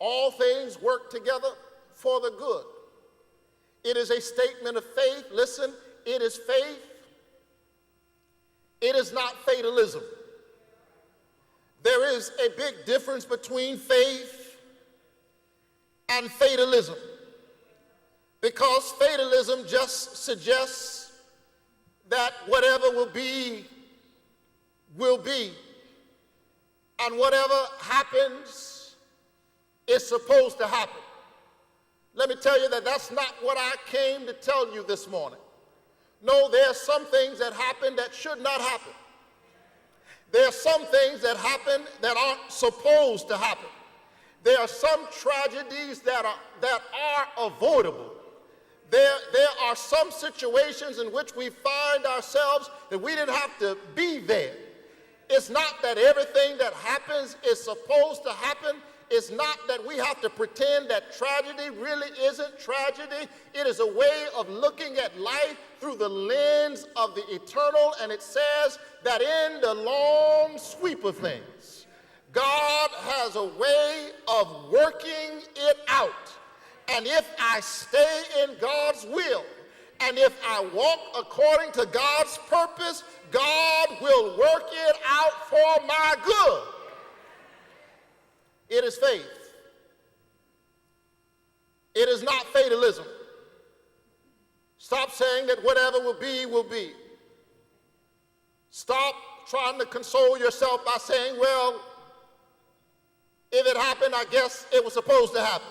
all things work together for the good. It is a statement of faith. Listen, it is faith. It is not fatalism. There is a big difference between faith and fatalism, because fatalism just suggests that whatever will be, and whatever happens is supposed to happen. Let me tell you that that's not what I came to tell you this morning. No, there are some things that happen that should not happen. There are some things that happen that aren't supposed to happen. There are some tragedies that are avoidable. There are some situations in which we find ourselves that we didn't have to be there. It's not that everything that happens is supposed to happen. It's not that we have to pretend that tragedy really isn't tragedy. It is a way of looking at life through the lens of the eternal, and it says that in the long sweep of things, God has a way of working it out. And if I stay in God's will, and if I walk according to God's purpose, God will work it out for my good. It is faith. It is not fatalism. Stop saying that whatever will be, will be. Stop trying to console yourself by saying, well, if it happened, I guess it was supposed to happen.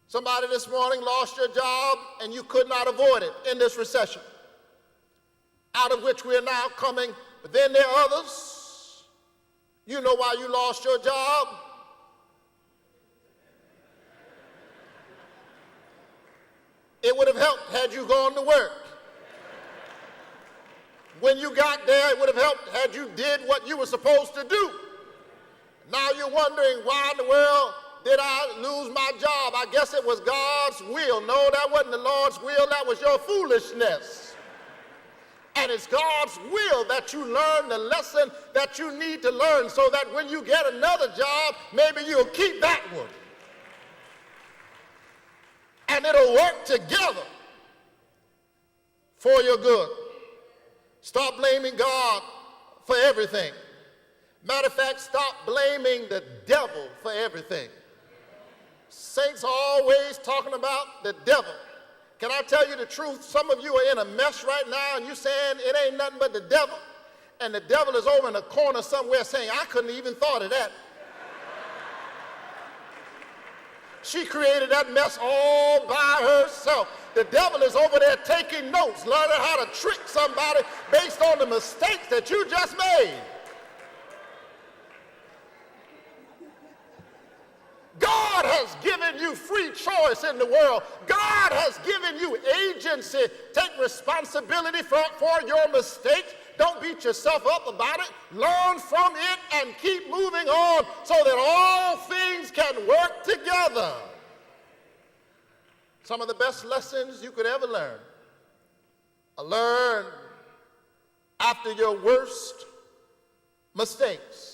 Somebody this morning lost your job and you could not avoid it in this recession, out of which we are now coming. But then there are others. You know why you lost your job? It would have helped had you gone to work. When you got there, it would have helped had you did what you were supposed to do. Now you're wondering, why in the world did I lose my job? I guess it was God's will. No, that wasn't the Lord's will. That was your foolishness. And it's God's will that you learn the lesson that you need to learn, so that when you get another job, maybe you'll keep that one. And it'll work together for your good. Stop blaming God for everything. Matter of fact, stop blaming the devil for everything. Saints are always talking about the devil. Can I tell you the truth? Some of you are in a mess right now and you're saying it ain't nothing but the devil. And the devil is over in a corner somewhere saying, I couldn't even thought of that. She created that mess all by herself. The devil is over there taking notes, learning how to trick somebody based on the mistakes that you just made. God has given you free choice in the world. God has given you agency. Take responsibility for your mistakes. Don't beat yourself up about it. Learn from it and keep moving on so that all things can work together. Some of the best lessons you could ever learn are learned after your worst mistakes.